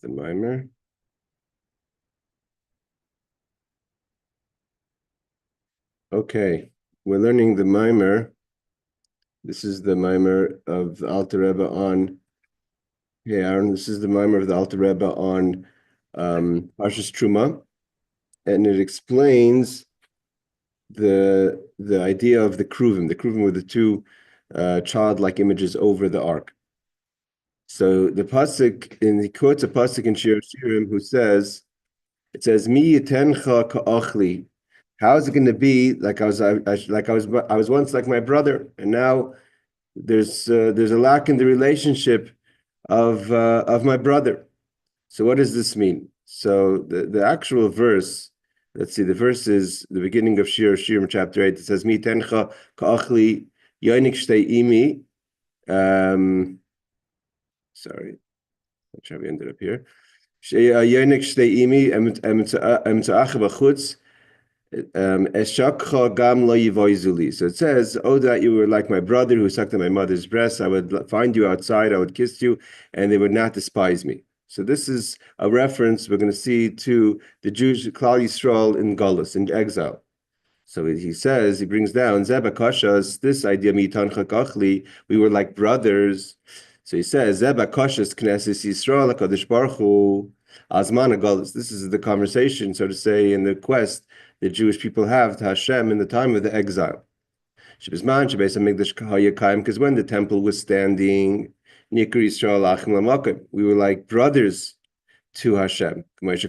the Mammar. Okay, we're learning the Mammar. This is the Mammar of the Alter Rebbe on. Hey, Aaron, this is the Mammar of the Alter Rebbe on Parshas Truma, and it explains the idea of the Cherubim. The Cherubim were the two childlike images over the ark. So the pasuk, and he quotes a pasuk in Shir Hashirim who says, it says, "Mi yitencha ka'achli." How is it going to be like I was once like my brother, and now there's a lack in the relationship of my brother. So what does this mean? So the actual verse, let's see, the verse is the beginning of Shir Hashirim chapter 8. It says, "Mi tencha ka'achli yonik shtei imi." Sorry, which have we ended up here? Yonik shtei imi emtza'ach b'chutz. So it says, "Oh, that you were like my brother who sucked at my mother's breast. I would find you outside, I would kiss you, and they would not despise me." So this is a reference we're going to see to the Jewish Klal Yisrael in Galus, in exile. So he says, he brings down Zeba Kashas, this idea, Mitancha Kachli, we were like brothers. So he says, Zeba Kashas Knesset Yisrael HaKadosh Baruch Hu Azman Galus. This is the conversation, so to say, in the quest the Jewish people have to Hashem in the time of the exile. Because when the temple was standing, we were like brothers to Hashem. As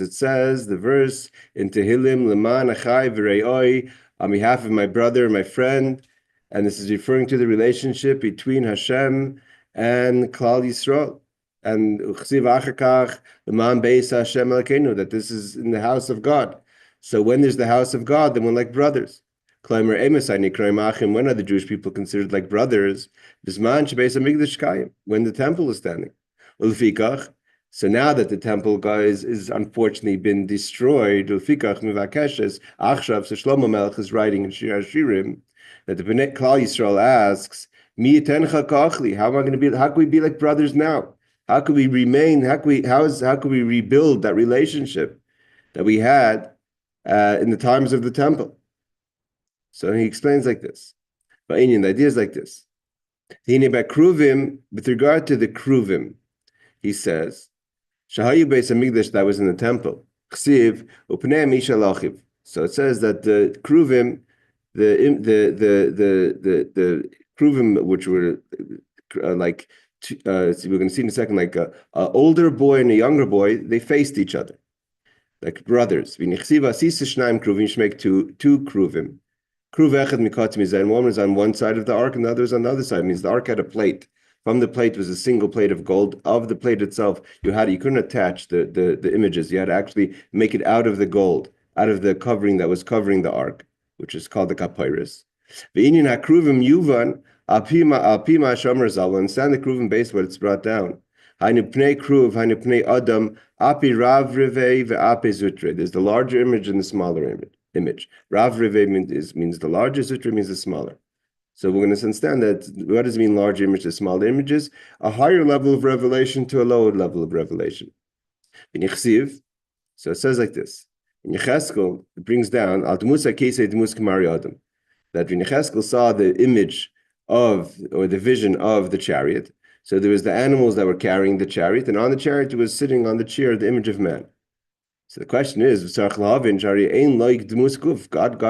it says, the verse in Tehillim, Leman Achai V'Re'oi, on behalf of my brother, my friend, and this is referring to the relationship between Hashem and Klal Yisrael. And Leman Beis Hashem Elokeinu, that this is in the house of God. So when there's the house of God, then we're like brothers. When are the Jewish people considered like brothers? When the temple is standing. So now that the temple, guys, is unfortunately been destroyed, so Shlomo Melech is writing in Shir Hashirim that the Bnei Klal Yisrael asks, how am I going to be? How can we be like brothers now? How could we remain? How could we rebuild that relationship that we had in the times of the temple? So he explains like this. But the idea is like this. With regard to the Cherubim, he says, Shahayu Beis Hamikdash, that was in the temple. So it says that the Cherubim, the Cherubim, which were we're going to see in a second, like an older boy and a younger boy, they faced each other like brothers. One make two Cherubim. And one was on one side of the ark and the other was on the other side. It means the ark had a plate. From the plate was a single plate of gold. Of the plate itself, you couldn't attach the images. You had to actually make it out of the gold, out of the covering that was covering the ark, which is called the kapyrus. Ve'inyan hakruvim yuvan alpima shomer zal. We'll understand the Cherubim based what it's brought down. Hainu pnei kruv, hainu pnei adam, api rav revei ve'api zutre. There's the larger image and the smaller image. Rav revei means the larger, zutre means the smaller. So we're going to understand that. What does it mean, larger images, smaller images? A higher level of revelation to a lower level of revelation. So it says like this. In Yecheskel, it brings down that when Yecheskel saw the image of, or the vision of the chariot, so there was the animals that were carrying the chariot, and on the chariot was sitting on the chair the image of man. So the question is, God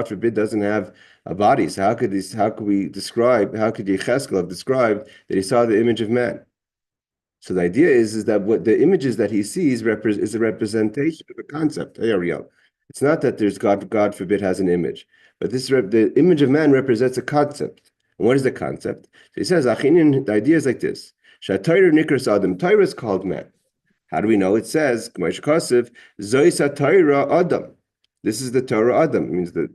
forbid, doesn't have a body. So how could Yecheskel have described that he saw the image of man? So the idea is that what the images that he sees is a representation of a concept. Hey, Ariel. It's not that there's God forbid has an image, but the image of man represents a concept. And what is the concept? So he says, the idea is like this. Torah is called man. How do we know? It says, This is the Torah Adam. It means the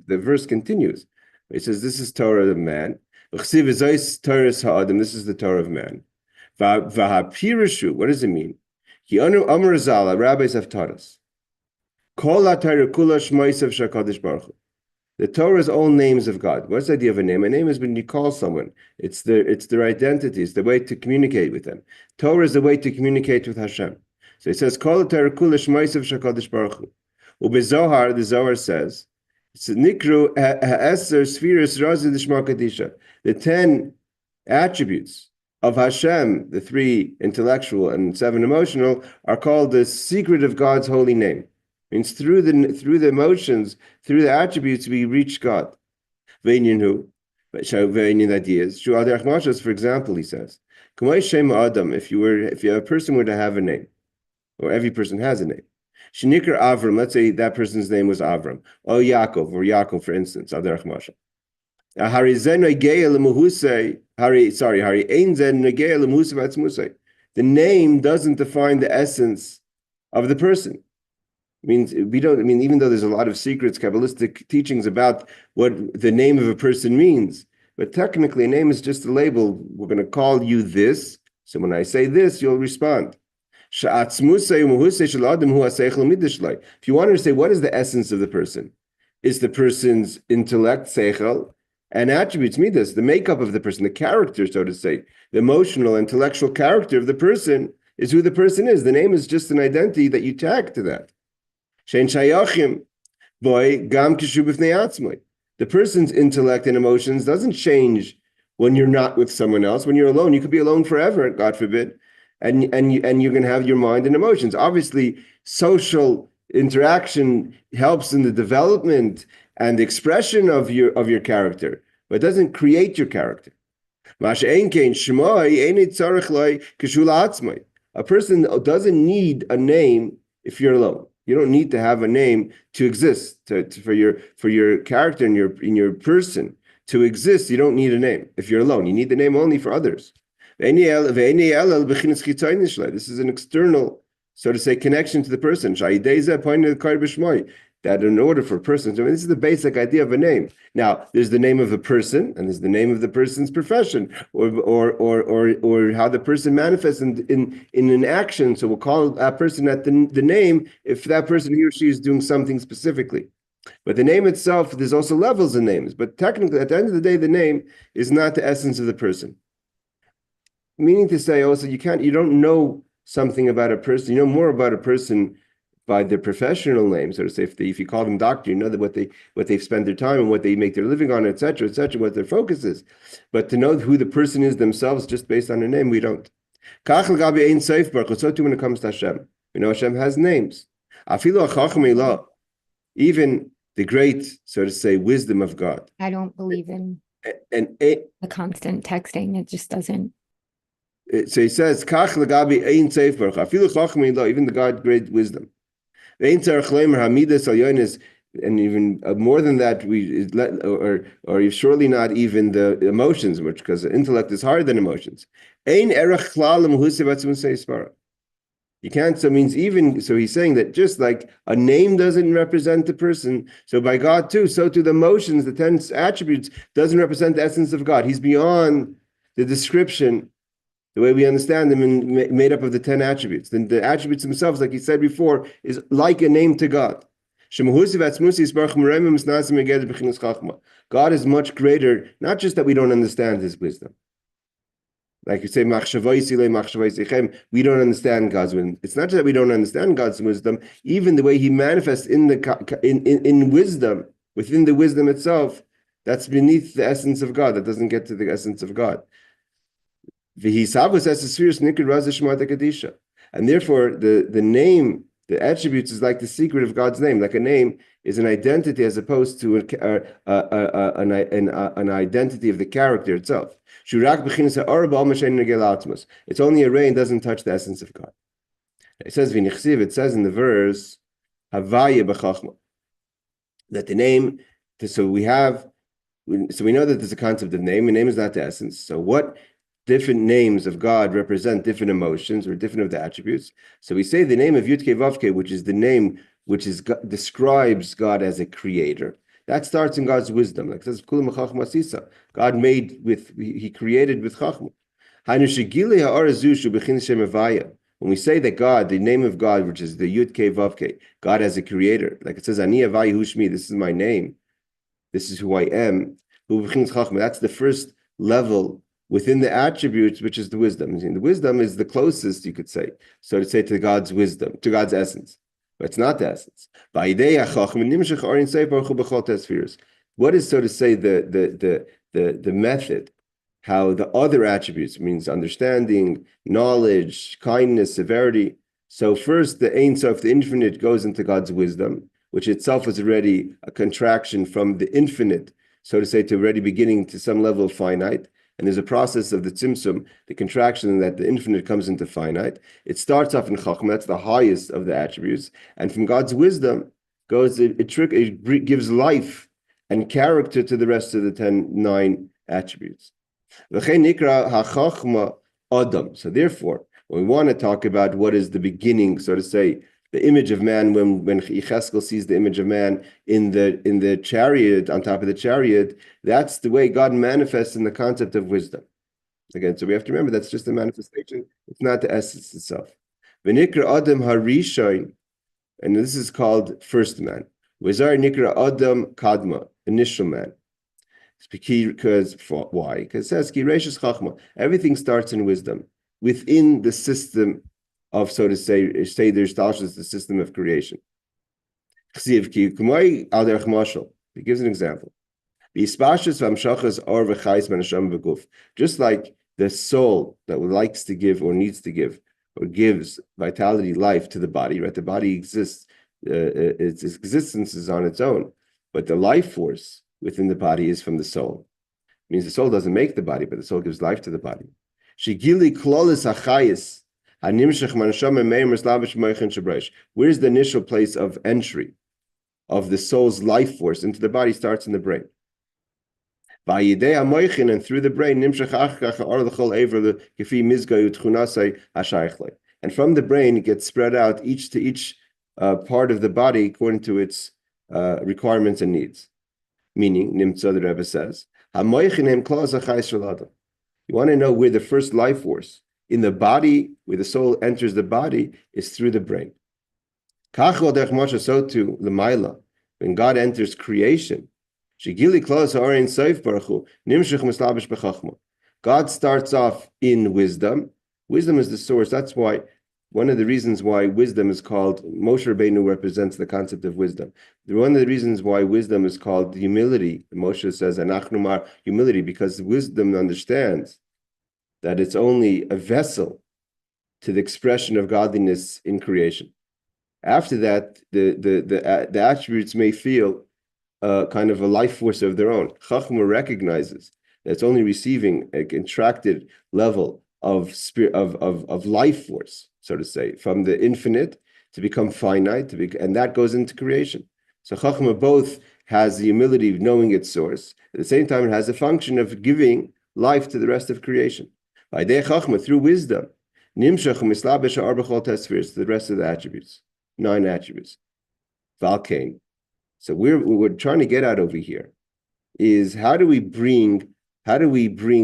verse continues. It says, this is Torah of man. This is the Torah of man. What does it mean? Rabbis have taught us. The Torah is all names of God. What's the idea of a name? A name is when you call someone. It's their identity. It's the way to communicate with them. Torah is the way to communicate with Hashem. So he says, Kol Torah kula shmaisav shakadosh baruch hu. Ubezohar, the Zohar says, it's nikru ha'eser spheres razi d'shma kadisha. The 10 attributes of Hashem, the 3 intellectual and 7 emotional, are called the secret of God's holy name. It means through the emotions, through the attributes, we reach God. Ve'inyan ideas. For example, he says, if a person were to have a name, or every person has a name, Shenikar Avram, let's say that person's name was Avram, or Yaakov, for instance, the name doesn't define the essence of the person. Means even though there's a lot of secrets, Kabbalistic teachings about what the name of a person means, but technically a name is just a label. We're going to call you this, so when I say this, you'll respond. If you wanted to say what is the essence of the person, is the person's intellect, seichel, and attributes, midas, the makeup of the person, the character, so to say, the emotional, intellectual character of the person is who the person is. The name is just an identity that you tag to that. The person's intellect and emotions doesn't change when you're not with someone else. When you're alone, you could be alone forever, God forbid, and you're going to have your mind and emotions. Obviously, social interaction helps in the development and expression of your character, but it doesn't create your character. A person doesn't need a name if you're alone. You don't need to have a name to exist, for your character and in your person to exist. You don't need a name if you're alone. You need the name only for others. This is an external, so to say, connection to the person. That in order for a person, so this is the basic idea of a name. Now, there's the name of a person, and there's the name of the person's profession, or how the person manifests in an action. So we'll call that person at the name if that person, he or she, is doing something specifically. But the name itself, there's also levels in names. But technically, at the end of the day, the name is not the essence of the person. Meaning to say also, you don't know something about a person. You know more about a person by their professional name, so to say. If you call them doctor, you know that what they've spent their time and what they make their living on, etc., what their focus is. But to know who the person is themselves just based on a name, we don't. So too when it comes to Hashem, we know Hashem has names. Even the great, so to say, wisdom of God. I don't believe in the constant texting. It just doesn't. So he says, even the God great wisdom. And even more than that, or surely not even the emotions, because the intellect is higher than emotions. You can't, so it means even, so he's saying that just like a name doesn't represent the person, so by God too, so too the emotions, the 10 attributes, doesn't represent the essence of God. He's beyond the description, the way we understand them, and made up of the 10 attributes. Then the attributes themselves, like he said before, is like a name to God. God is much greater, not just that we don't understand his wisdom. Like you say, we don't understand God's wisdom. It's not just that we don't understand God's wisdom, even the way he manifests in wisdom, within the wisdom itself, that's beneath the essence of God, that doesn't get to the essence of God. And therefore, the name, the attributes is like the secret of God's name. Like a name is an identity as opposed to an identity of the character itself. It's only a ray and doesn't touch the essence of God. It says in the verse, that the name, so we know that there's a concept of name, and name is not the essence. So what different names of God represent different emotions or different of the attributes. So we say the name of Yud Kei Vav Kei, which is the name which describes God as a creator. That starts in God's wisdom. Like it says, God he created with Chachma. When we say that God, the name of God, which is the Yud Kei Vav Kei, God as a creator, like it says, Ani Havai Hu Shmi, this is my name, this is who I am. That's the first level within the attributes, which is the wisdom. And the wisdom is the closest, you could say, so to say, to God's wisdom, to God's essence. But it's not the essence. What is, so to say, the method, how the other attributes, means understanding, knowledge, kindness, severity. So first, the Ein Sof, the infinite, goes into God's wisdom, which itself is already a contraction from the infinite, so to say, to already beginning to some level of finite. And there's a process of the tzimtzum, the contraction, that the infinite comes into finite. It starts off in Chachma, that's the highest of the attributes. And from God's wisdom goes, it gives life and character to the rest of the 9 attributes. So therefore, when we want to talk about what is the beginning, so to say, the image of man, when Yecheskel sees the image of man in the chariot, on top of the chariot, that's the way God manifests in the concept of wisdom. Again, so we have to remember that's just a manifestation. It's not the essence itself. V'nikra Adam Harishain, and this is called first man. V'zar Nikra Adam Kadma, initial man. Because why? Because it says Ki Reishis Chachma. Everything starts in wisdom within the system of, so to say there's the system of creation. He gives an example. Just like the soul that likes to give or needs to give or gives vitality, life to the body, right? The body exists, its existence is on its own, but the life force within the body is from the soul. It means the soul doesn't make the body, but the soul gives life to the body. Shigili klolis achayis. Where's the initial place of entry of the soul's life force into the body? Starts in the brain. And through the brain, and from the brain, it gets spread out each to each part of the body according to its requirements and needs. Meaning, Mammar the Rebbe says, you want to know where the first life force in the body, where the soul enters the body, is through the brain. So too, l'mayla, when God enters creation, God starts off in wisdom. Wisdom is the source. That's why one of the reasons why wisdom is called, Moshe Rabbeinu represents the concept of wisdom. One of the reasons why wisdom is called humility, Moshe says, anachnu humility, because wisdom understands that it's only a vessel to the expression of godliness in creation. After that, the attributes may feel kind of a life force of their own. Chachma recognizes that it's only receiving a contracted level of life force, so to say, from the infinite to become finite, and that goes into creation. So Chachma both has the humility of knowing its source. At the same time, it has a function of giving life to the rest of creation. By Chachma, through wisdom, nimshach mislabesh arbachol tesfirs, the rest of the attributes, 9 attributes. Valkain. So what we're trying to get at over here is how do we bring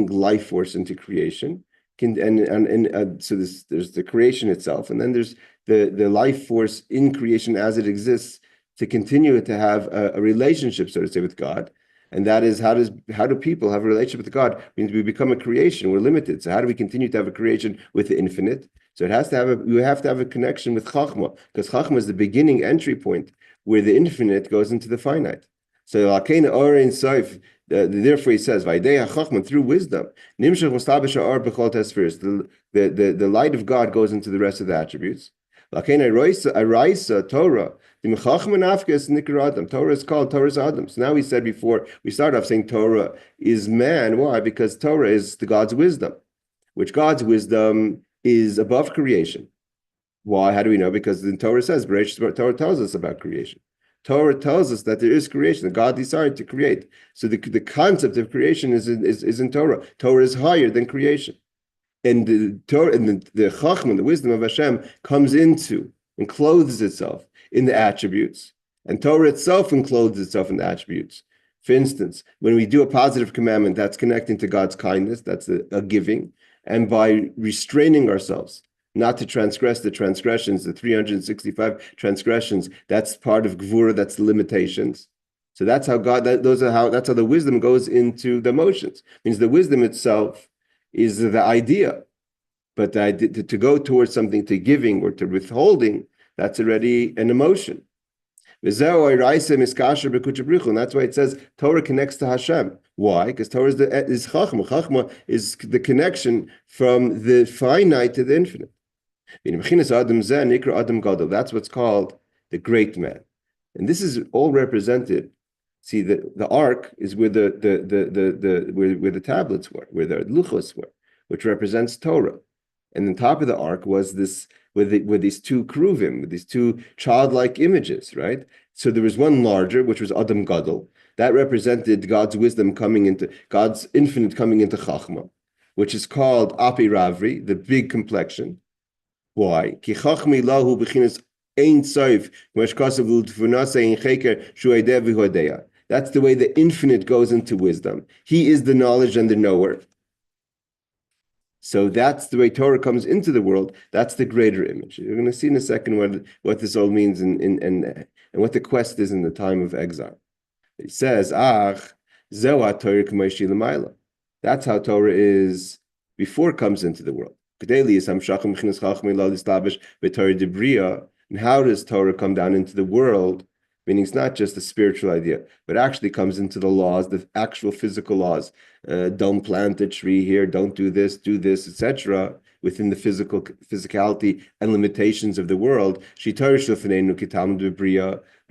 life force into creation? So there's the creation itself, and then there's the life force in creation as it exists to continue to have a relationship, so to say, with God. And that is, how do people have a relationship with God? It means we become a creation. We're limited. So how do we continue to have a creation with the infinite? So we have to have a connection with Chachma, because Chachma is the beginning entry point where the infinite goes into the finite. So therefore he says, Chachma, through wisdom, the light of God goes into the rest of the attributes. Torah. Torah is called Torah's Adam. So now we said before, we started off saying Torah is man. Why? Because Torah is the God's wisdom, which God's wisdom is above creation. Why? How do we know? Because the Torah says, Torah tells us about creation. Torah tells us that there is creation, that God decided to create. So the concept of creation is in Torah. Torah is higher than creation. And the Torah and the Chachma, the wisdom of Hashem, comes into and clothes itself in the attributes. And Torah itself encloses itself in the attributes. For instance, when we do a positive commandment, that's connecting to God's kindness, that's a giving. And by restraining ourselves, not to transgress the transgressions, the 365 transgressions, that's part of Gvura, that's the limitations. So that's how that's how the wisdom goes into the emotions. It means the wisdom itself is the idea. But the idea, to go towards something, to giving or to withholding, that's already an emotion. And that's why it says Torah connects to Hashem. Why? Because Torah is Chachma. Chachma is the connection from the finite to the infinite. That's what's called the great man. And this is all represented. See, the ark is where where the tablets were, where the luchos were, which represents Torah. And on top of the ark was this with these two Cherubim, with these two childlike images, right? So there was one larger, which was Adam Gadol. That represented God's wisdom coming into, God's infinite coming into Chachma, which is called Api Ravri, the big complexion. Why? Ki Chachmi lahu b'chinas ein soif, meshkasav l'tfunase ein cheker shu'edeh v'hodeya. That's the way the infinite goes into wisdom. He is the knowledge and the knower. So that's the way Torah comes into the world. That's the greater image. You're going to see in a second what this all means and what the quest is in the time of exile. It says, that's how Torah is before it comes into the world. And how does Torah come down into the world? Meaning it's not just a spiritual idea, but actually comes into the laws, the actual physical laws. Don't plant a tree here, don't do this, etc. Within the physicality and limitations of the world. We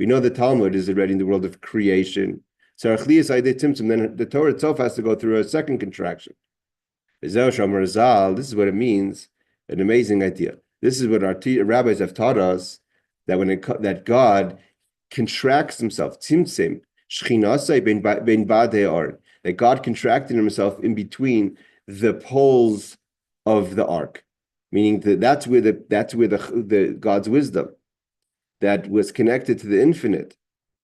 know the Talmud is already in the world of creation. So then the Torah itself has to go through a second contraction. This is what it means, an amazing idea. This is what our rabbis have taught us, that God contracts himself, tzimtzim, shchinasai ben badei ar, that God contracted himself in between the poles of the ark, meaning that's where the God's wisdom that was connected to the infinite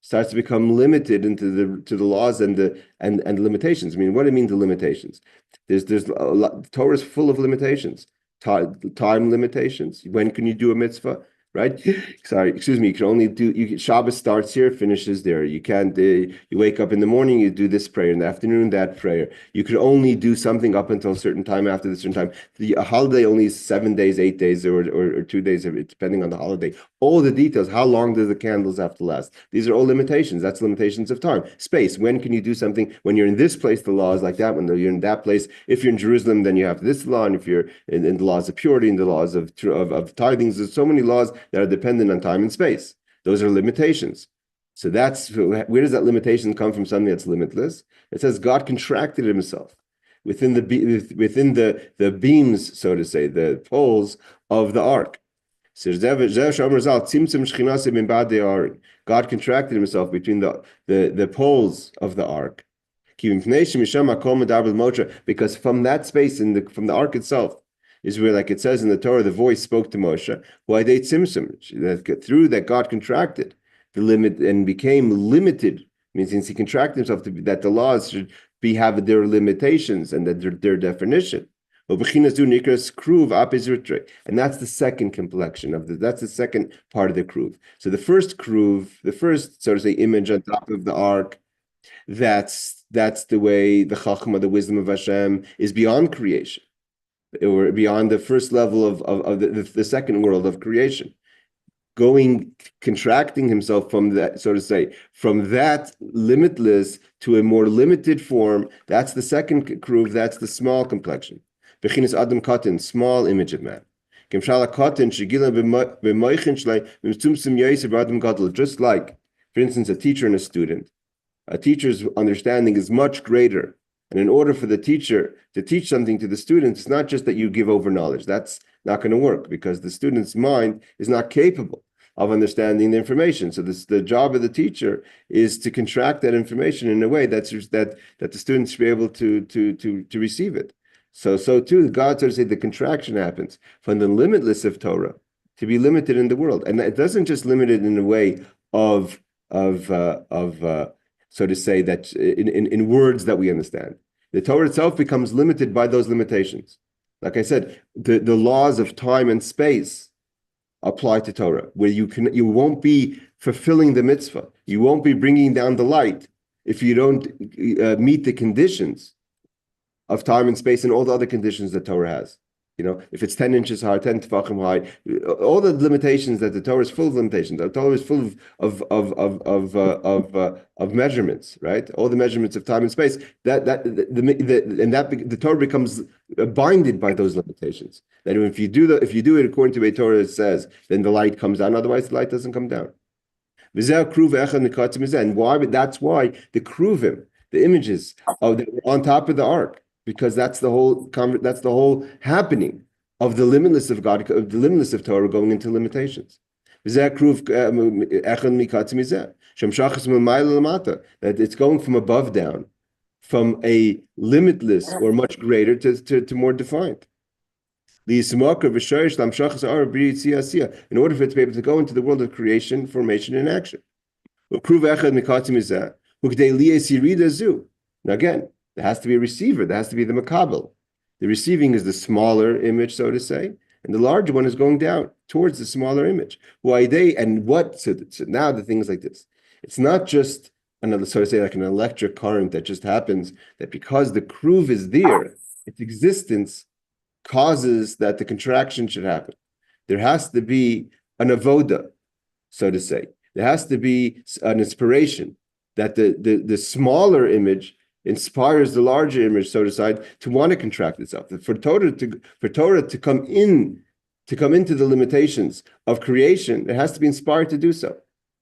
starts to become limited into the laws and limitations. I mean, what do you mean the limitations? There's a lot, Torah is full of limitations, time limitations. When can you do a mitzvah? Right? Sorry, excuse me. You can only do, Shabbos starts here, finishes there. You can't, you wake up in the morning, you do this prayer, in the afternoon, that prayer. You could only do something up until a certain time, after the certain time. A holiday only is 7 days, 8 days, or 2 days, depending on the holiday. All the details, how long do the candles have to last? These are all limitations. That's limitations of time. Space, when can you do something? When you're in this place, the law is like that. When you're in that place, if you're in Jerusalem, then you have this law. And if you're in the laws of purity, in the laws of tithings, there's so many laws that are dependent on time and space. Those are limitations. So where does that limitation come from? Something that's limitless. It says God contracted himself within the beams, so to say, the poles of the ark. So God contracted himself between the poles of the ark. Because from that space, from the ark itself, is where, like it says in the Torah, the voice spoke to Moshe. Why they tzimtzum? That through that God contracted the limit and became limited. Means since he contracted himself that the laws should have their limitations and that their definition. And that's the second complexion that's the second part of the kruv. So the first kruv, the first, so to say, image on top of the ark, that's the way the chachma, the wisdom of Hashem, is beyond creation, or beyond the first level of the second world of creation, contracting himself from that, so to say, from that limitless to a more limited form. That's the second kruv, that's the small complexion. Bechinas Adam Katan, small image of man. Just like, for instance, a teacher and a student. A teacher's understanding is much greater. And in order for the teacher to teach something to the students, it's not just that you give over knowledge. That's not going to work because the student's mind is not capable of understanding the information. So the job of the teacher is to contract that information in a way that the students should be able to receive it. So too, God, so to say, the contraction happens from the limitless of Torah to be limited in the world. And it doesn't just limit it in a way of so to say, that in words that we understand. The Torah itself becomes limited by those limitations. Like I said, the laws of time and space apply to Torah, where you won't be fulfilling the mitzvah. You won't be bringing down the light if you don't meet the conditions of time and space and all the other conditions that Torah has. If it's 10 inches high, 10 tefachim high, all the limitations that the Torah is full of limitations. The Torah is full of measurements, right? All the measurements of time and space. The Torah becomes binded by those limitations. That if you do it according to the way Torah says, then the light comes down. Otherwise, the light doesn't come down. And why? That's why the Cherubim, the images on top of the ark, because that's the whole happening of the limitless of God, of the limitless of Torah going into limitations. That it's going from above down, from a limitless or much greater to more defined. In order for it to be able to go into the world of creation, formation, and action. Now again, there has to be a receiver. There has to be the makabel. The receiving is the smaller image, so to say, and the larger one is going down towards the smaller image. And what? So now the thing is like this. It's not just another, so to say, like an electric current that just happens, that because the Kruv is there, its existence causes that the contraction should happen. There has to be an avoda, so to say. There has to be an inspiration that the smaller image inspires the larger image, so to say, to want to contract itself. For Torah to come into the limitations of creation, it has to be inspired to do so.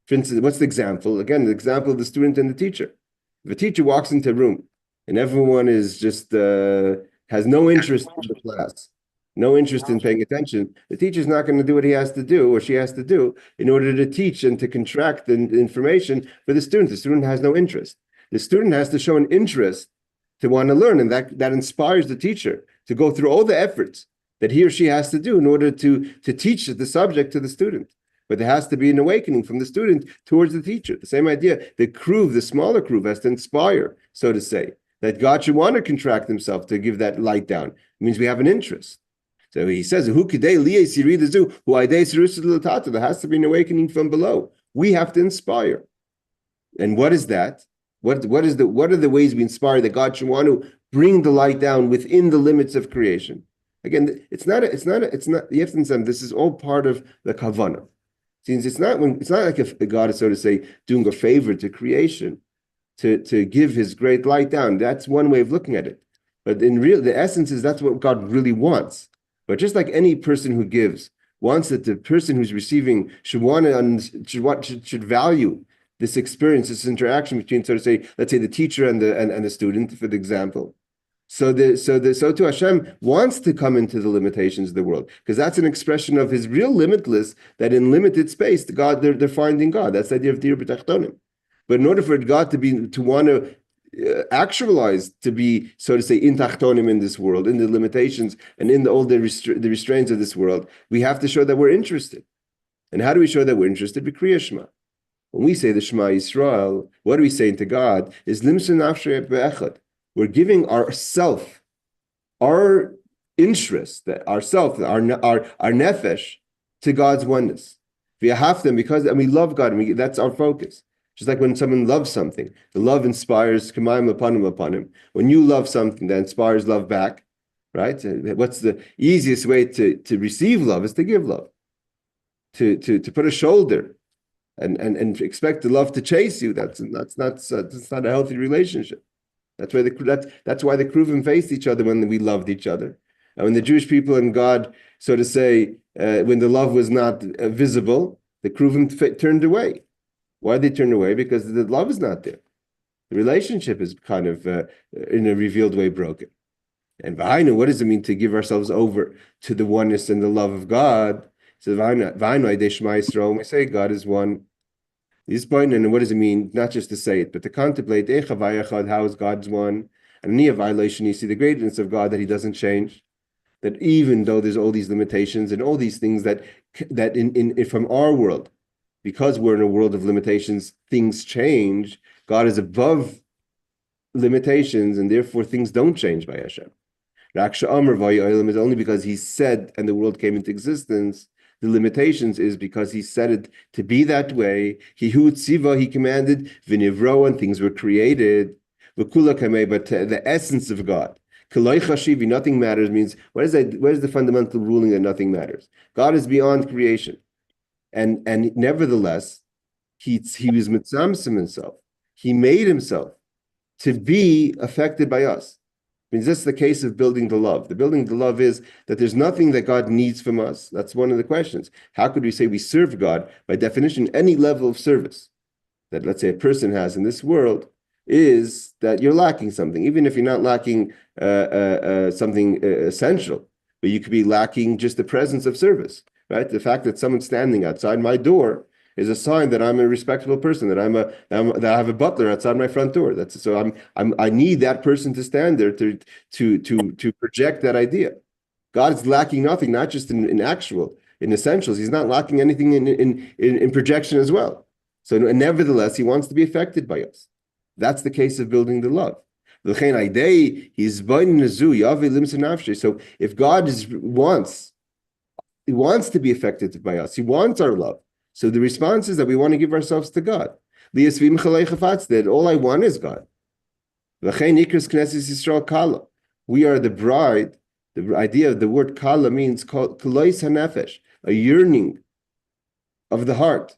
For instance, what's the example? Again, the example of the student and the teacher. If a teacher walks into a room and everyone is just has no interest in the class, no interest in paying attention, the teacher's not going to do what he has to do or she has to do in order to teach and to contract the information for the student. The student has no interest. The student has to show an interest to want to learn, and that inspires the teacher to go through all the efforts that he or she has to do in order to teach the subject to the student. But there has to be an awakening from the student towards the teacher. The same idea, the Kruv, the smaller Kruv, has to inspire, so to say, that God should want to contract himself to give that light down. It means we have an interest. So he says, there has to be an awakening from below. We have to inspire. And what is that? What are the ways we inspire that God should want to bring the light down within the limits of creation? Again, it's not. You have to understand, this is all part of the kavanah. Since it's not like if God is, so to say, doing a favor to creation to give his great light down. That's one way of looking at it. But the essence is that's what God really wants. But just like any person who gives wants that the person who's receiving should value this experience, this interaction between, so to say, let's say the teacher and the student, for the example. So too Hashem wants to come into the limitations of the world, because that's an expression of his real limitless, that in limited space, God, they're finding God. That's the idea of dir b'tachtonim. But in order for God to want to actualize, to be, so to say, in tachtonim in this world, in the limitations and in all the restraints of this world, we have to show that we're interested. And how do we show that we're interested? B'kriyas Shema. When we say the Shema Yisrael, what are we saying to God? Is limsa nafshei be'echad. We're giving ourself, our interest, our nefesh, to God's oneness. We have them because we love God, and that's our focus. Just like when someone loves something, the love inspires kamayim upon him. When you love something, that inspires love back, right? What's the easiest way to receive love is to give love, to put a shoulder and expect the love to chase you. That's not a healthy relationship. That's why the Cherubim faced each other when we loved each other. And when the Jewish people and God, so to say, when the love was not visible, the Cherubim turned away. Why did they turn away? Because the love is not there. The relationship is kind of, in a revealed way, broken. And v'hainu, what does it mean to give ourselves over to the oneness and the love of God? So v'hainu idei Shema Yisrael, when we say God is one, and what does it mean? Not just to say it, but to contemplate how is God's one, and you see the greatness of God, that he doesn't change, that even though there's all these limitations and all these things that in from our world, because we're in a world of limitations, things change. God is above limitations, and therefore things don't change by Hashem. Is only because he said and the world came into existence. The limitations is because he said it to be that way. He commanded, v'nivro, and things were created. But the essence of God, Kaloi chashivi, nothing matters, means what is that? What is the fundamental ruling that nothing matters? God is beyond creation, and nevertheless, he was mitzamsim himself. He made himself to be affected by us. Means this is the case of building the love. The building the love is that there's nothing that God needs from us. That's one of the questions. How could we say we serve God? By definition, any level of service that, let's say, a person has in this world is that you're lacking something, even if you're not lacking something essential, but you could be lacking just the presence of service, right? The fact that someone's standing outside my door is a sign that I'm a respectable person, that that I have a butler outside my front door. I need that person to stand there to project that idea. God is lacking nothing, not just in essentials. He's not lacking anything in projection as well. So nevertheless, he wants to be affected by us. That's the case of building the love. So if God wants to be affected by us, he wants our love. So the response is that we want to give ourselves to God. That all I want is God. We are the bride. The idea of the word kala means a yearning of the heart,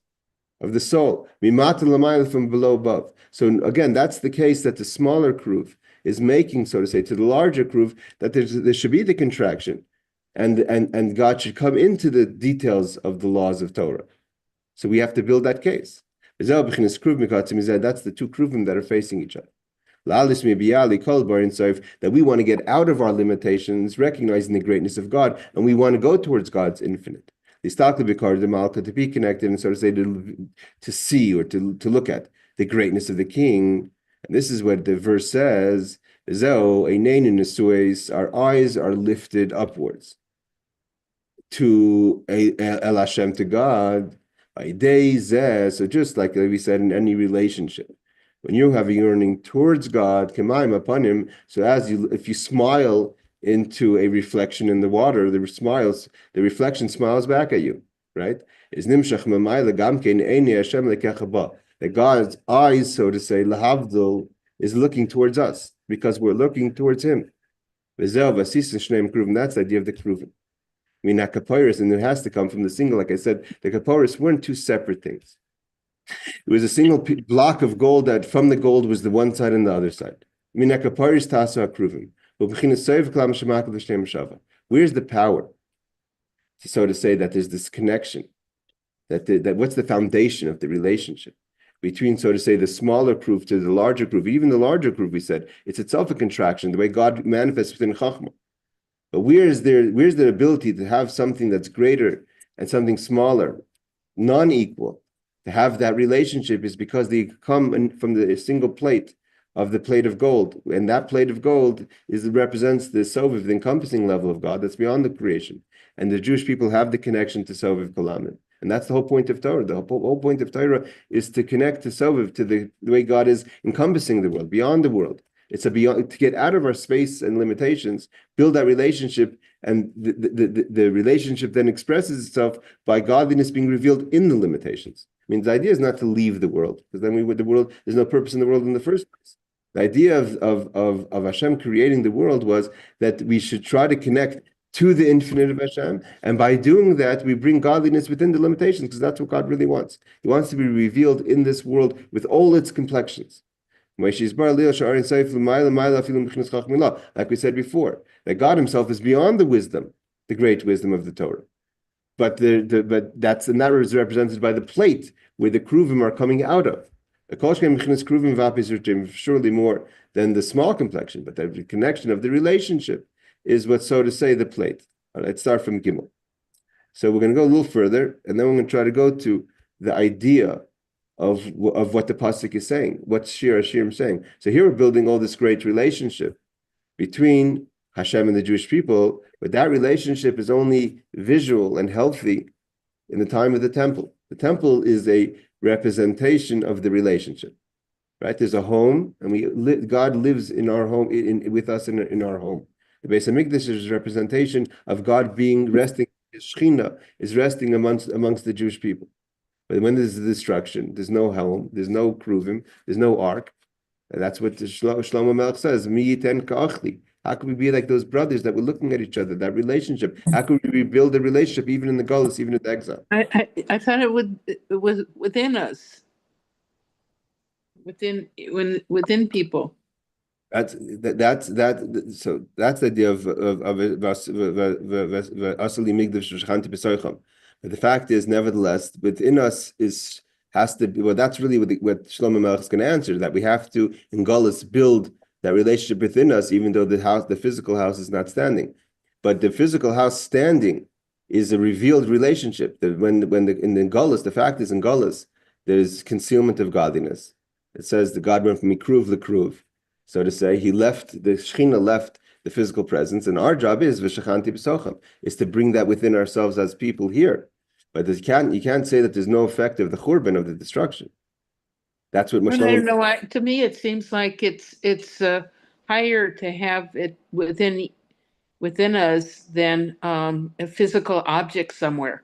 of the soul, from below above. So again, that's the case that the smaller kruv is making, so to say, to the larger kruv, that there should be the contraction, and God should come into the details of the laws of Torah. So we have to build that case. That's the two kruvim that are facing each other. That we want to get out of our limitations, recognizing the greatness of God, and we want to go towards God's infinite. To be connected and, so to say, to see or to look at the greatness of the King. And this is what the verse says: our eyes are lifted upwards to El Hashem, to God. So just like we said, in any relationship, when you have a yearning towards God, kemaim upon Him. So if you smile into a reflection in the water, the reflection smiles back at you, right? That God's eyes, so to say, lahavdil, is looking towards us because we're looking towards Him. That's the idea of the kruvim. I mean, that kapiris, and it has to come from the single. Like I said, the kapiris weren't two separate things. It was a single block of gold that from the gold was the one side and the other side. I mean, that kapiris tasa kruvim. Where's the power, so to say, that there's this connection? That what's the foundation of the relationship between, so to say, the smaller kruv to the larger kruv? Even the larger kruv, we said, it's itself a contraction, the way God manifests within chachma. But where's the ability to have something that's greater and something smaller, non-equal, to have that relationship is because they come from the single plate of the plate of gold. And that plate of gold represents the soviv, the encompassing level of God that's beyond the creation. And the Jewish people have the connection to soviv kolamin. And that's the whole point of Torah. The whole point of Torah is to connect to soviv, to the way God is encompassing the world, beyond the world. It's to get out of our space and limitations, build that relationship, and the relationship then expresses itself by godliness being revealed in the limitations. I mean, the idea is not to leave the world, because then there's no purpose in the world in the first place. The idea of Hashem creating the world was that we should try to connect to the infinite of Hashem, and by doing that, we bring godliness within the limitations, because that's what God really wants. He wants to be revealed in this world with all its complexions. Like we said before, that God Himself is beyond the wisdom, the great wisdom of the Torah. But that is represented by the plate where the kruvim are coming out of. Surely more than the small complexion, but the connection of the relationship is what, so to say, the plate. All right, let's start from Gimel. So we're going to go a little further, and then we're going to try to go to the idea of what the pasuk is saying, what Shir Hashirim saying. So here we're building all this great relationship between Hashem and the Jewish people, but that relationship is only visual and healthy in the time of the temple. The temple is a representation of the relationship, right? There's a home, and God lives in our home, with us in our home. The Beis Hamikdash is a representation of God resting. His Shechina is resting amongst the Jewish people. But when there's destruction, there's no helm, there's no kruvim, there's no ark. And that's what Shlomo Melech says, Mi yiten ka'achli. How can we be like those brothers that were looking at each other, that relationship? How can we rebuild the relationship even in the Golus, even in the exile? I thought it was within us, within people. So that's the idea of asali migdash v'shachanti b'soicham. But the fact is, nevertheless, within us has to be. Well, that's really what Shlomo Melech is going to answer. That we have to in Golus build that relationship within us, even though the physical house is not standing. But the physical house standing is a revealed relationship. That in the Golus, the fact is in Golus, there's concealment of godliness. It says the God went from mikruv lekruv. So to say, the Shechina left the physical presence, and our job is v'shachanti b'socham, is to bring that within ourselves as people here. But you can't say that there's no effect of the churban, of the destruction. That's what I don't know why. To me, it seems like it's higher to have it within us than a physical object somewhere.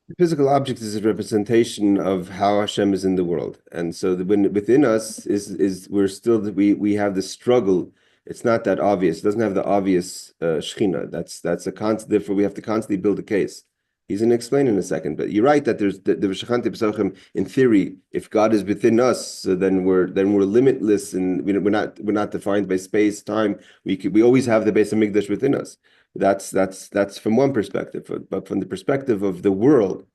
The physical object is a representation of how Hashem is in the world, and so when within us we have the struggle. It's not that obvious. It doesn't have the obvious Shechina. That's a constant. Therefore, we have to constantly build a case. He's going to explain in a second. But you're right that there's the V'shachanti b'sochim. In theory, if God is within us, so then we're limitless, and we're not defined by space, time. We always have the Beis Hamikdash within us. That's from one perspective, but from the perspective of the world,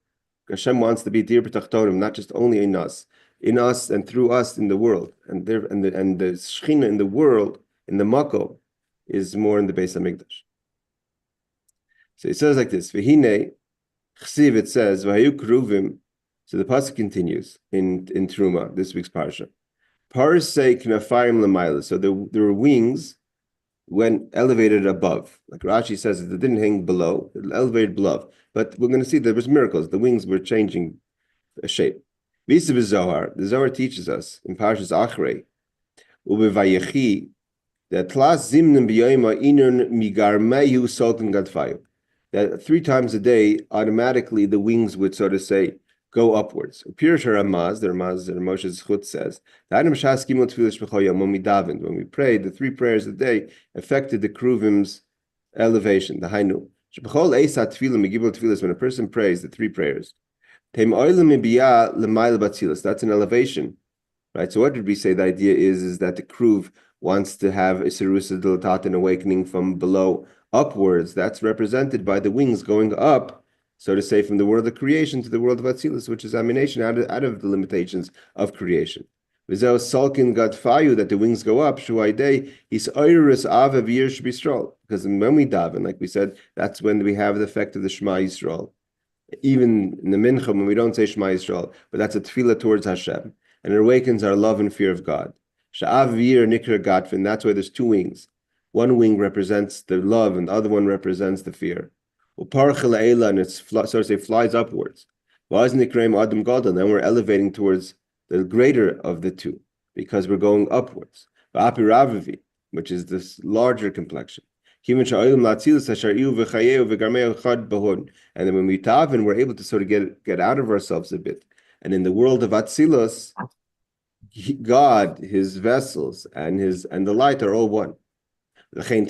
Hashem wants to be dir b'tachtonim, not just only in us and through us in the world, and the Shechina in the world, in the Mako, is more in the Beis Hamikdash. So it says like this: V'hinei chsiv. It says v'hayu Cherubim. So the pasuk continues in Truma, this week's parsha. Parsei knafayim l'mayla. So there were wings when elevated above. Like Rashi says, it didn't hang below, it elevated above. But we're going to see there was miracles. The wings were changing shape. Visa b'Zohar, the Zohar teaches us in Parshas Achrei, ubevayechi, that tlas zimnim b'yoyma inun migarmeyu sultan gadfayu. That 3 times a day, automatically the wings would, so to say, go upwards. Pirush Ramaz, the Moshe's Chut says, when we davened, when we prayed, the 3 prayers a day affected the Cherubim's elevation, the Hainu. When a person prays the 3 prayers, that's an elevation, right? So what did we say? The idea is that the Cheruv wants to have a Serusa Dilatat, an awakening from below upwards. That's represented by the wings going up, so to say, from the world of creation to the world of Atzilus, which is emanation out of the limitations of creation. V'zeh salkin gadfayu, that the wings go up. Shuaydei his oirus avev yirsh b'Yisrael, because when we daven, like we said, that's when we have the effect of the Shema Yisrael. Even in the Mincha, when we don't say Shema Yisrael, but that's a tefillah towards Hashem, and it awakens our love and fear of God. Sha'av yir nikra gatfin. That's why there's 2 wings. One wing represents the love, and the other one represents the fear. And it's, so to say, flies upwards. Then we're elevating towards the greater of the 2, because we're going upwards. Which is this larger complexion. And then when we daven, we're able to sort of get out of ourselves a bit. And in the world of Atzilus, God, his vessels, and the light are all one. The word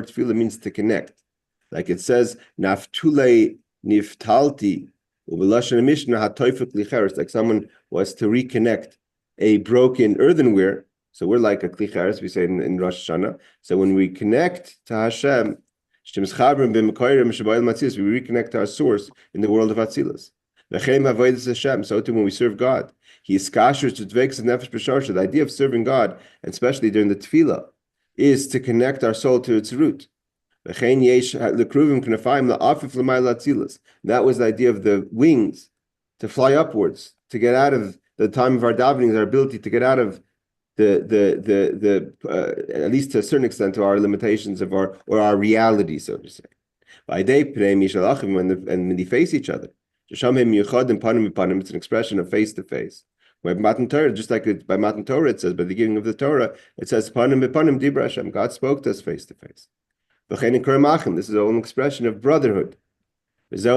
tefillah means to connect. Like it says, naftule niftalti, it's like someone was to reconnect a broken earthenware. So we're like a klicheres, we say in Rosh Hashanah. So when we connect to Hashem, we reconnect to our source in the world of Atzilus. So too when we serve God, he is kasher to dvekes nefesh b'sharsha. The idea of serving God, and especially during the tefillah, is to connect our soul to its root. That was the idea of the wings, to fly upwards, to get out of the time of our davening, our ability to get out of the at least to a certain extent, to our limitations of our reality, so to say. When they face each other, it's an expression of face to face. By Matan Torah, just like by Matan Torah, it says by the beginning of the Torah, it says panim b'panim dibra Hashem. God spoke to us face to face. This is an expression of brotherhood. That's why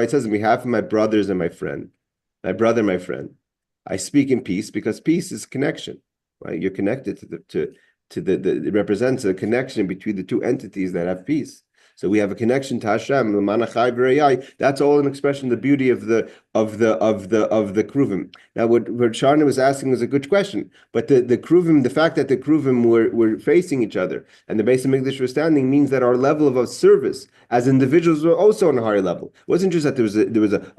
it says, on behalf of my brothers and my friend, my brother, my friend, I speak in peace because peace is connection, right? You're connected it represents a connection between the two entities that have peace. So we have a connection to Hashem. That's all an expression of the beauty of the Cherubim. Now, what Sharna was asking was a good question, but the Cherubim, the fact that the Cherubim were facing each other and the Beis Hamikdash was standing means that our level of service as individuals were also on a higher level. It wasn't just that there was a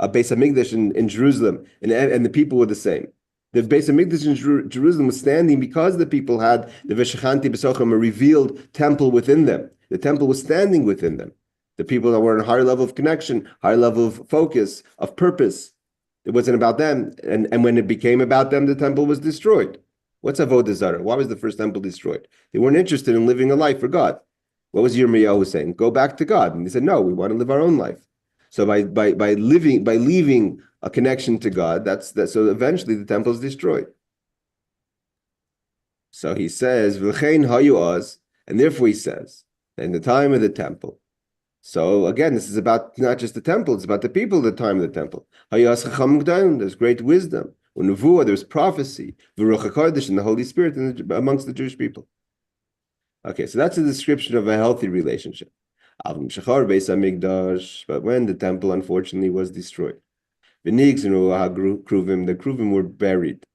Beis Hamikdash in Jerusalem and the people were the same. The Beis Hamikdash in Jerusalem was standing because the people had the Veshachanti B'Socham, a revealed temple within them. The temple was standing within them. The people that were in a higher level of connection, higher level of focus, of purpose. It wasn't about them. And when it became about them, the temple was destroyed. What's Avodah Zarah? Why was the first temple destroyed? They weren't interested in living a life for God. What was Yirmiyahu saying? Go back to God. And they said, no, we want to live our own life. So by leaving a connection to God, so eventually the temple is destroyed. So he says, V'chein hayu az, and therefore he says, in the time of the temple. So again, this is about not just the temple, it's about the people at the time of the temple. There's great wisdom. There's prophecy. V'ruach HaKodesh and the Holy Spirit amongst the Jewish people. Okay, so that's a description of a healthy relationship. But when the temple unfortunately was destroyed, the Cherubim were buried,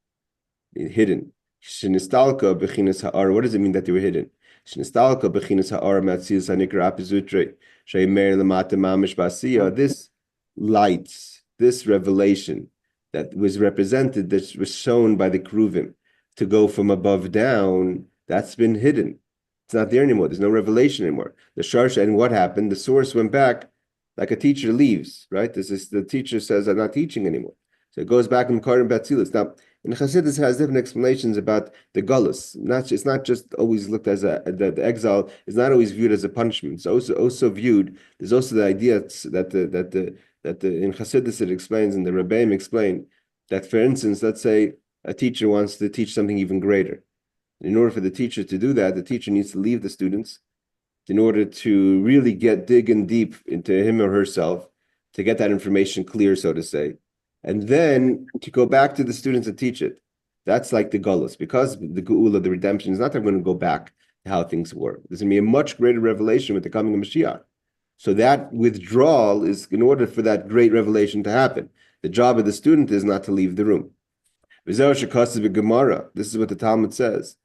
hidden. What does it mean that they were hidden? This light, this revelation that was represented, that was shown by the Cherubim to go from above down, that's been hidden. It's not there anymore. There's no revelation anymore. The Sharsha, and what happened? The source went back like a teacher leaves, right? The teacher says, I'm not teaching anymore. So it goes back in Karim Batzilis. Now, in Chassidus has different explanations about the Gullus. It's not just always looked as the exile is not always viewed as a punishment. It's also viewed. There's also the idea that in Chassidus it explains, and the Rebbeim explain that, for instance, let's say a teacher wants to teach something even greater. In order for the teacher to do that, the teacher needs to leave the students in order to really dig in deep into him or herself to get that information clear, so to say. And then to go back to the students and teach it. That's like the Gullus. Because the Geula, the redemption, is not that we're going to go back to how things were. There's going to be a much greater revelation with the coming of Mashiach. So that withdrawal is in order for that great revelation to happen. The job of the student is not to leave the room. This is what the Talmud says.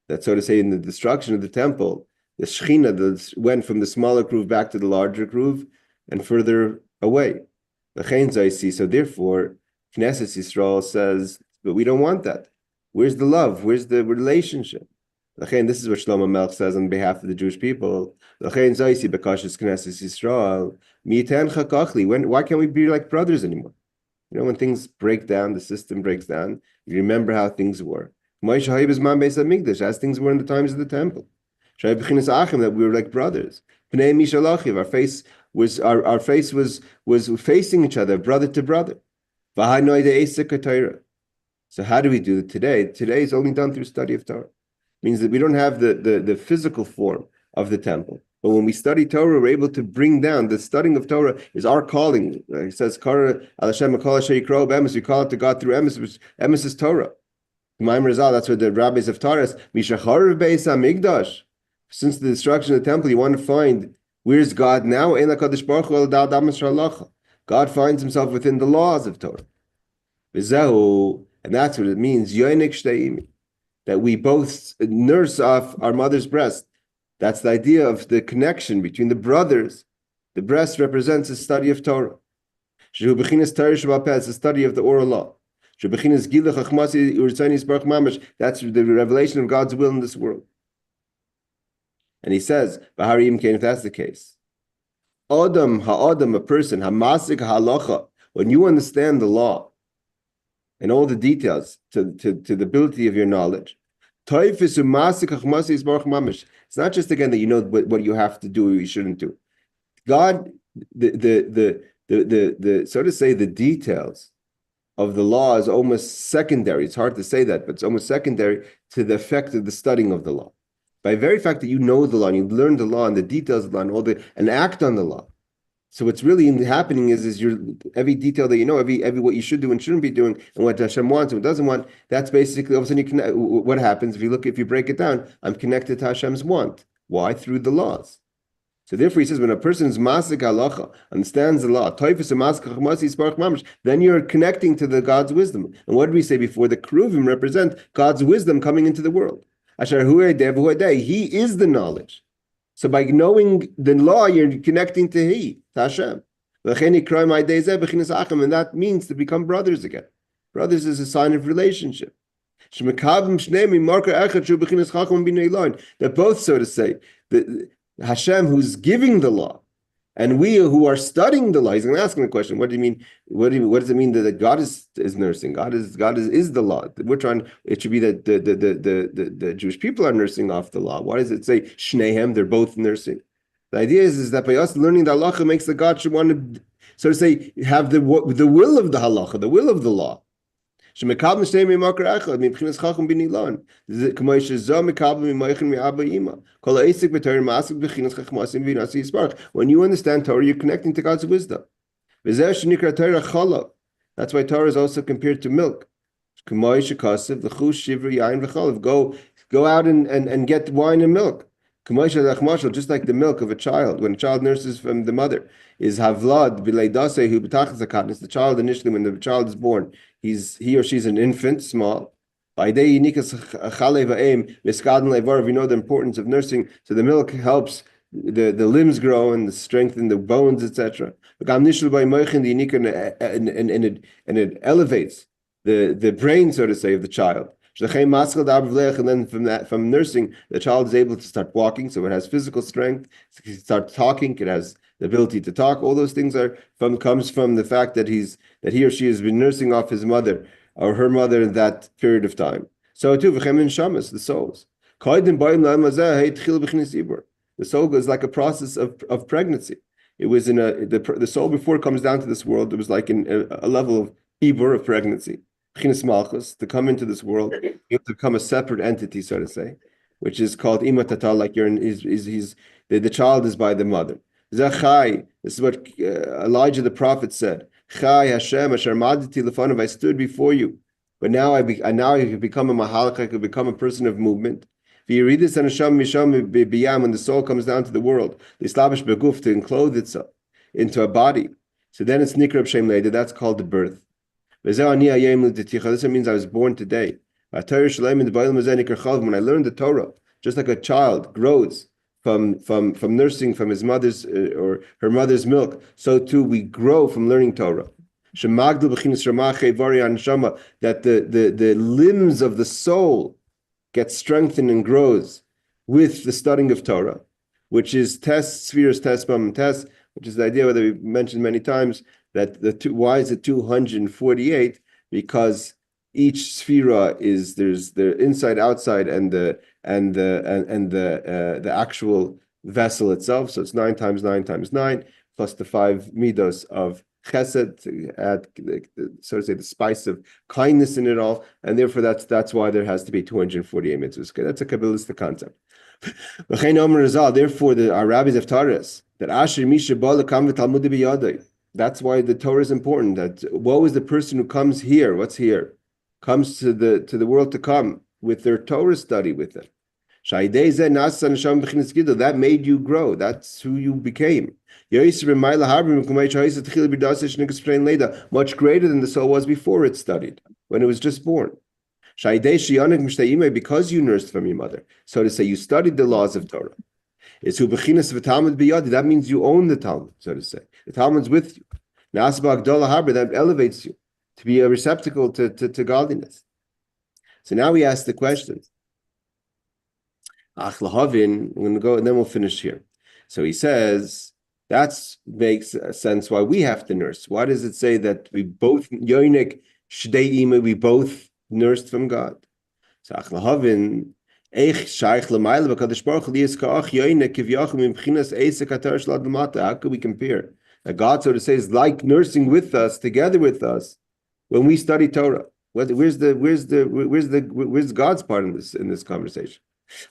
That, so to say, in the destruction of the temple, the Shechina went from the smaller Kruv back to the larger Kruv and further away. So therefore, Knesset Yisrael says, but we don't want that. Where's the love? Where's the relationship? This is what Shlomo Melch says on behalf of the Jewish people. Why can't we be like brothers anymore? You know, when things break down, the system breaks down, you remember how things were. As things were in the times of the temple. That we were like brothers. Our face was facing each other, brother to brother. So how do we do it today? Today is only done through study of Torah. It means that we don't have the physical form of the temple. But when we study Torah, we're able to bring down, the studying of Torah is our calling. It says, we call it to God through emes, which emes is Torah. Mammar Rizal, that's what the rabbis have taught us. Since the destruction of the temple, you want to find, where's God now? God finds himself within the laws of Torah. And that's what it means, that we both nurse off our mother's breast. That's the idea of the connection between the brothers. The breast represents a study of Torah. It's a study of the oral law. That's the revelation of God's will in this world. And he says, if that's the case, a person, when you understand the law and all the details to the ability of your knowledge, it's not just again that you know what you have to do or you shouldn't do. God, the so to say, the details of the law is almost secondary. It's hard to say that, but it's almost secondary to the effect of the studying of the law. By the very fact that you know the law and you learn the law and the details of the law and act on the law, So what's really happening is your every detail that you know, every what you should do and shouldn't be doing, and what Hashem wants and what doesn't want. That's basically all of a sudden you connect. What happens if you break it down? I'm connected to Hashem's want. Why? Through the laws. So therefore, he says, when a person is masik halacha, understands the law, then you're connecting to the God's wisdom. And what did we say before? The Cherubim represent God's wisdom coming into the world. He is the knowledge. So by knowing the law, you're connecting to Hashem. And that means to become brothers again. Brothers is a sign of relationship. That both, so to say, Hashem, who's giving the law, and we who are studying the law, he's going to ask him a question. What do you mean? What does it mean that God is nursing? God is the law. We're trying. It should be that the Jewish people are nursing off the law. Why does it say shnehem? They're both nursing. The idea is that by us learning the halacha makes the God should want to, so to say, have the will of the halacha, the will of the law. When you understand Torah, you're connecting to God's wisdom. That's why Torah is also compared to milk. Go out and get wine and milk. Just like the milk of a child, when a child nurses from the mother, is havlad the child initially, when the child is born, he or she's an infant, small. We know the importance of nursing, so the milk helps the limbs grow and strengthen the bones, etc. And it elevates the brain, so to say, of the child. And then from nursing, the child is able to start walking, so it has physical strength. It can start talking. It has the ability to talk. All those things comes from the fact that he or she has been nursing off his mother or her mother in that period of time. So too, the souls. The soul is like a process of pregnancy. It was the soul before it comes down to this world. It was like in a level of ibur, of pregnancy. To come into this world, you have to become a separate entity, so to say, which is called imatata, like the child is by the mother. This is what Elijah the prophet said. Chai Hashem asher maditi lefanav, I stood before you, but now I could become a mahalach, I could become a person of movement. When the soul comes down to the world, to enclose itself into a body. So then it's nikrab shem leda, that's called the birth. This means I was born today. When I learned the Torah, just like a child grows from nursing from his mother's or her mother's milk, so too we grow from learning Torah. That the limbs of the soul get strengthened and grows with the studying of Torah, which is test, spheres, test, mum, test, which is the idea that we mentioned many times, that why is it 248? Because each sphera there's the inside, outside, and the actual vessel itself. So it's 9 times 9 times 9 plus the 5 midos of chesed to add, so to say, the spice of kindness in it all, and therefore that's why there has to be 248 mitzvahs. Okay, that's a Kabbalistic concept. Therefore, our rabbis have taught us that Asher Misha Bala Kam Talmud Biyadai. That's why the Torah is important. That woe is the person who comes here. What's here? Comes to the world to come with their Torah study with them. That made you grow. That's who you became. Much greater than the soul was before it studied, when it was just born. Because you nursed from your mother. So to say, you studied the laws of Torah. That means you own the Talmud, so to say. The Talmud's with you. That elevates you to be a receptacle to godliness. So now we ask the question. We're going to go and then we'll finish here. So he says, that makes sense why we have to nurse. Why does it say that we both, we both nursed from God? So how can we compare? That God, so to say, is like nursing with us, together with us, when we study Torah. Where's God's part in this conversation?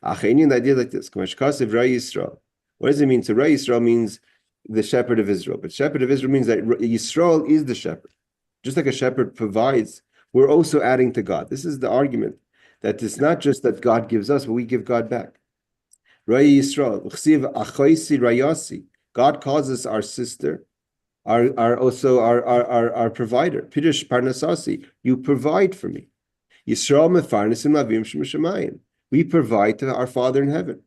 The idea like this. What does it mean? So Ray Yisrael means the shepherd of Israel. But shepherd of Israel means that Yisrael is the shepherd. Just like a shepherd provides, we're also adding to God. This is the argument, that it's not just that God gives us, but we give God back. Yisrael, God calls us our sister, also our provider. Pirush parnasasi, you provide for me. Yisrael mefarnesim lavim shemayim. We provide to our Father in heaven.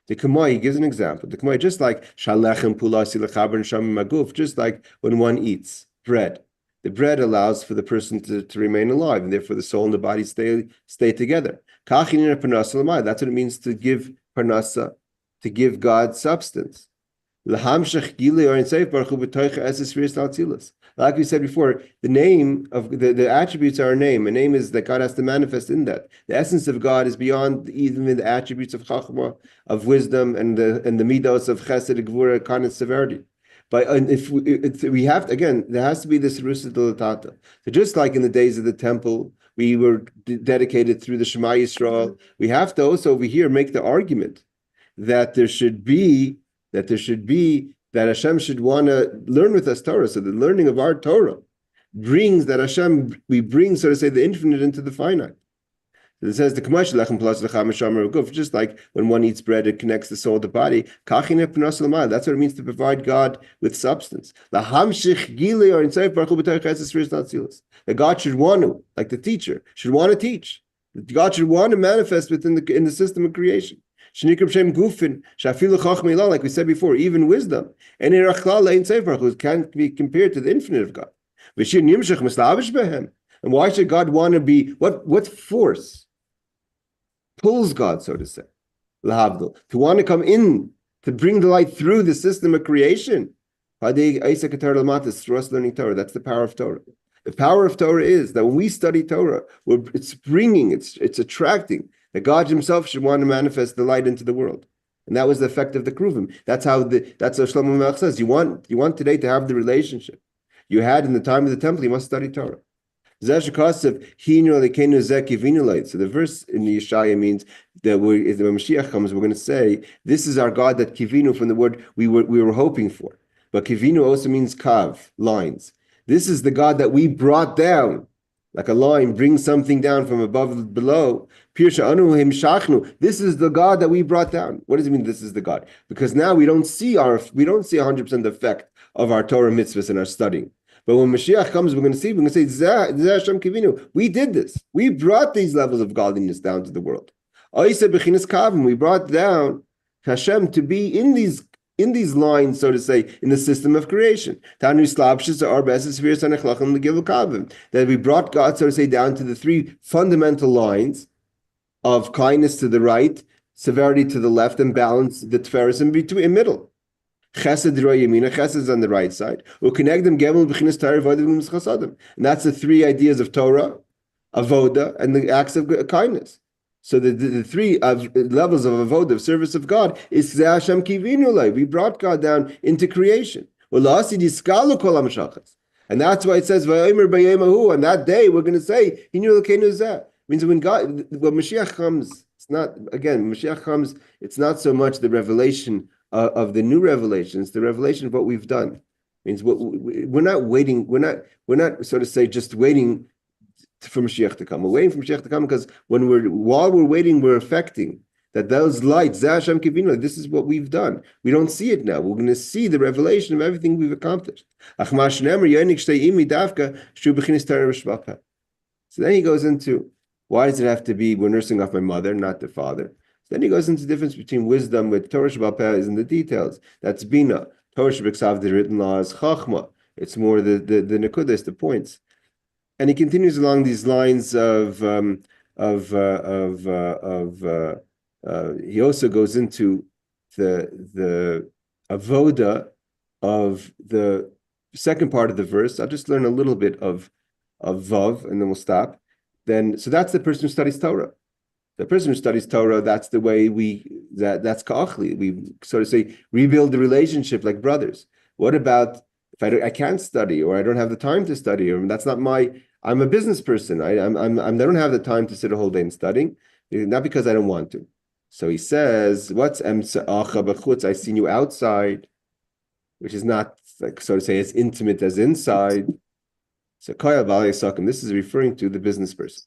The Cherubim, he gives an example. The Cherubim, just like shalechem pulasi lechaber shamim maguf, just like when one eats bread. The bread allows for the person to remain alive, and therefore the soul and the body stay together. That's what it means to give parnasa, to give God substance. Like we said before, the name of the attributes are a name. A name is that God has to manifest in that. The essence of God is beyond even the attributes of chachma, of wisdom, and the midos of chesed, gvura, kindness, severity. But if we have to, again, there has to be this rusa delatata. So just like in the days of the temple, we were dedicated through the Shema Yisrael, we have to also over here make the argument that that Hashem should want to learn with us Torah. So the learning of our Torah brings that we bring, so to say, the infinite into the finite. It says the just like when one eats bread, it connects the soul to the body. That's what it means to provide God with substance. That God should want to, like the teacher, should want to teach. God should want to manifest within in the system of creation. Like we said before, even wisdom and can't be compared to the infinite of God. And why should God want to be what force pulls God, so to say, to want to come in to bring the light through the system of creation? Through us learning Torah. That's the power of Torah. The power of Torah is that when we study Torah, it's attracting that God Himself should want to manifest the light into the world, and that was the effect of the Cherubim. That's how Shlomo Melech says. You want today to have the relationship you had in the time of the temple. You must study Torah. So the verse in the Yeshaya means that when Mashiach comes, we're going to say, "This is our God that kivinu," from the word we were hoping for. But kivinu also means kav, lines. This is the God that we brought down. Like a line brings something down from above to below. This is the God that we brought down. What does it mean? This is the God, because now we don't see 100% effect of our Torah mitzvahs in our studying. But when Mashiach comes, we're going to say, Hashem Kivinu. We did this. We brought these levels of godliness down to the world. We brought down Hashem to be in these lines, so to say, in the system of creation. That we brought God, so to say, down to the three fundamental lines of kindness to the right, severity to the left, and balance, the tferes in between, in middle. Chesed is on the right side. And that's the three ideas of Torah, avoda, and the acts of kindness. So the three levels of avoda, of service of God, is Hashem Kivinu. We brought God down into creation. And that's why it says, on that day we're going to say, means when Mashiach comes, Mashiach comes, it's not so much the revelation of the new revelation, it's the revelation of what we've done. It means we're not waiting, we're not so to say just waiting for Mashiach to come. We're waiting for Mashiach to come because while we're waiting, we're affecting that those lights, this is what we've done. We don't see it now. We're going to see the revelation of everything we've accomplished. So then he goes into, why does it have to be, we're nursing off my mother, not the father? Then he goes into the difference between wisdom with Torah Sheba'al Peh is in the details. That's Bina. Torah Sheba'al the written law is Chachma. It's more the Nekudas, the points. And he continues along these lines of he also goes into the avoda of the second part of the verse. I'll just learn a little bit of Vav, and then we'll stop. So that's the person who studies Torah. The person who studies Torah, that's the way that's ka'achli. We, so to say, rebuild the relationship like brothers. What about if I can't study, or I don't have the time to study, or that's not I'm a business person. I don't have the time to sit a whole day and studying, not because I don't want to. So he says, what's emsa'acha b'chutz? I seen you outside. which is not, like, so to say, as intimate as inside. So koyal b'alei sakim, this is referring to the business person.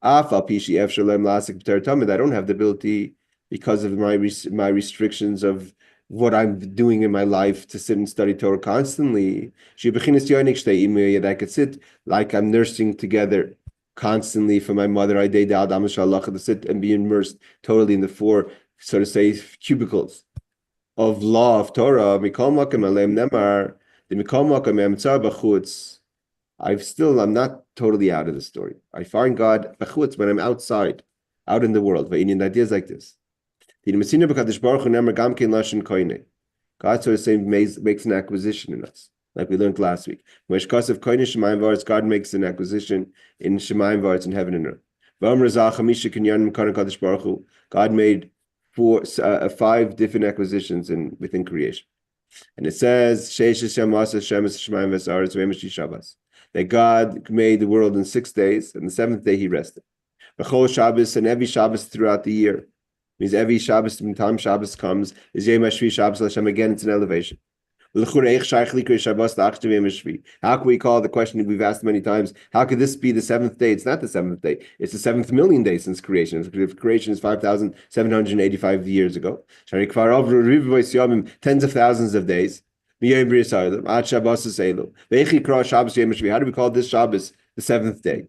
Af al pishi efshar lehem la'asik b'Torah tamid, I don't have the ability because of my restrictions of what I'm doing in my life to sit and study Torah constantly. That I could sit like I'm nursing together constantly for my mother. I did to sit and be immersed totally in the four, so to say, cubicles of law of Torah. I'm not totally out of the story. I find God when I'm outside, out in the world. The idea is like this. God, so to say, makes an acquisition in us, like we learned last week. God makes an acquisition in Shemayim V'aretz, in heaven and earth. God made 5 different acquisitions within creation. And it says that God made the world in 6 days, and the 7th day he rested. And every Shabbos throughout the year, means every Shabbos, when time Shabbos comes, is Yom HaShvi Shabbos Hashem, again, it's an elevation. How can we call the question we've asked many times, how could this be the 7th day? It's not the 7th day. It's the 7th million day since creation. If creation is 5,785 years ago. Tens of thousands of days. How do we call this Shabbos the 7th day?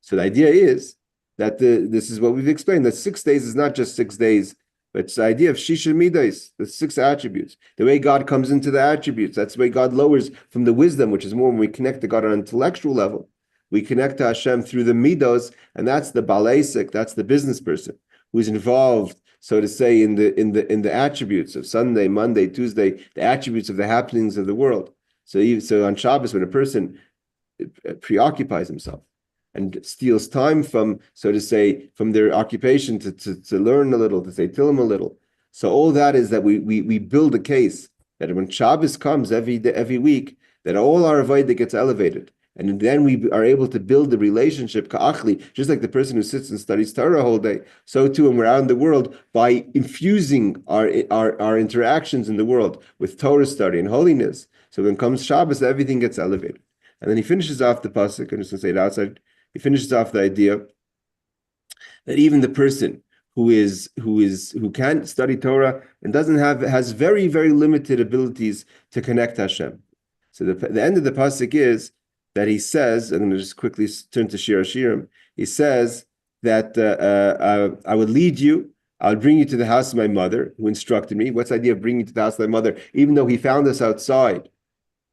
So the idea is that this is what we've explained, that 6 days is not just 6 days, but it's the idea of Shisha Midas, the 6 attributes. The way God comes into the attributes, that's the way God lowers from the wisdom, which is more when we connect to God on an intellectual level. We connect to Hashem through the Midos, and that's the Balaisik, that's the business person who's involved, so to say, in the attributes of Sunday, Monday, Tuesday, the attributes of the happenings of the world. So on Shabbos, when a person preoccupies himself and steals time from, so to say, from their occupation to learn a little, to say Tillim a little. So all that is that we build a case that when Shabbos comes every week, that all our avodah gets elevated. And then we are able to build the relationship, ka'achli, just like the person who sits and studies Torah all day. So too, when we're out in the world, by infusing our interactions in the world with Torah study and holiness. So when comes Shabbos, everything gets elevated. And then he finishes off the pasuk, I'm just going to say it outside. He finishes off the idea that even the person who can't study Torah and has very, very limited abilities to connect to Hashem. So the end of the pasuk is that he says, and I'm going to just quickly turn to Shir Hashirim. He says that I would lead you, I would bring you to the house of my mother, who instructed me. What's the idea of bringing you to the house of my mother? Even though he found us outside,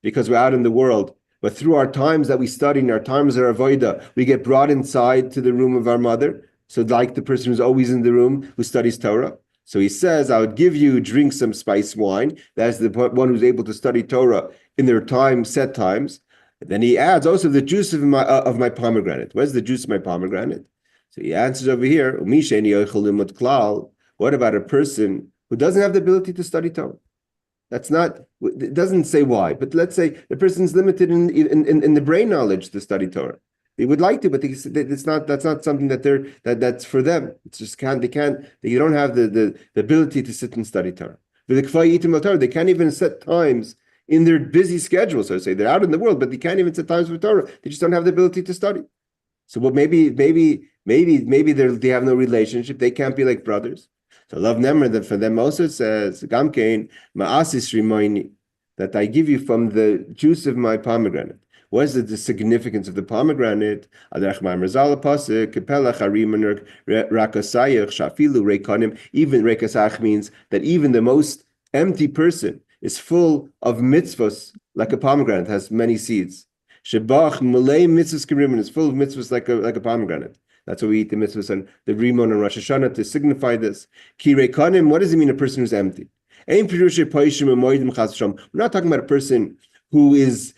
because we're out in the world, but through our times that we study and our times of avodah, we get brought inside to the room of our mother. So like the person who's always in the room who studies Torah. So he says, I would drink some spice wine. That's the one who's able to study Torah in their set times. Then he adds also the juice of my pomegranate. Where's the juice of my pomegranate? So he answers over here, what about a person who doesn't have the ability to study Torah? It doesn't say why, but let's say the person's limited in the brain knowledge to study Torah. They would like to, but that's not something that's for them. It's just they don't have the ability to sit and study Torah. They can't even set times in their busy schedule, so to say. They're out in the world, but they can't even set times for Torah. They just don't have the ability to study. So maybe they have no relationship. They can't be like brothers. So love Nemr, that for them also it says, Gamkein, Ma'asis Rimoini, that I give you from the juice of my pomegranate. What is the significance of the pomegranate? Even rekasach means that even the most empty person is full of mitzvahs, like a pomegranate, has many seeds. Shebach mulei mitzvahs kirimin is full of mitzvahs like a pomegranate. That's why we eat the mitzvahs and the Rimon and Rosh Hashanah to signify this. Kirekanim, what does it mean a person who's empty? We're not talking about a person who is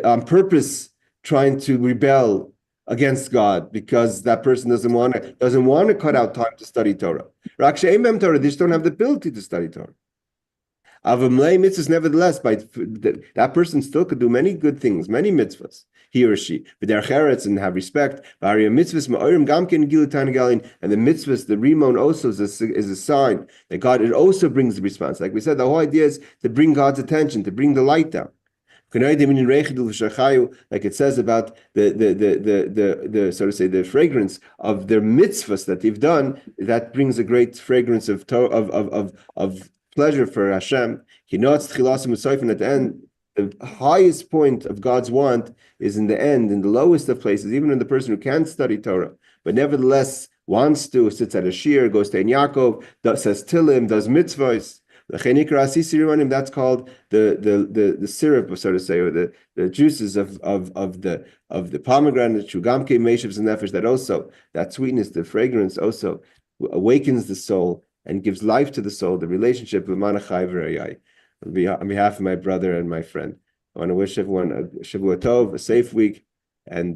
on purpose trying to rebel against God because that person doesn't want to cut out time to study Torah. They just don't have the ability to study Torah. Avamlei mitzvahs, nevertheless, that person still could do many good things, many mitzvahs, he or she, and have respect. And the mitzvahs, the rimon also is a sign that God, it also brings the response. Like we said, the whole idea is to bring God's attention, to bring the light down. Like it says about the so to say the fragrance of their mitzvahs that they've done, that brings a great fragrance of pleasure for Hashem. At the end, the highest point of God's want is in the end, in the lowest of places, even in the person who can't study Torah, but nevertheless wants to, sits at a shir, goes to Ein Yaakov, says Tilim, does mitzvahs. That's called the syrup, so to say, or the juices of the pomegranate, shugamke meishevs and nefesh. That also, that sweetness, the fragrance, also awakens the soul and gives life to the soul. The relationship with Manachai v'Rayai. On behalf of my brother and my friend, I want to wish everyone a Shavua Tov, a safe week, and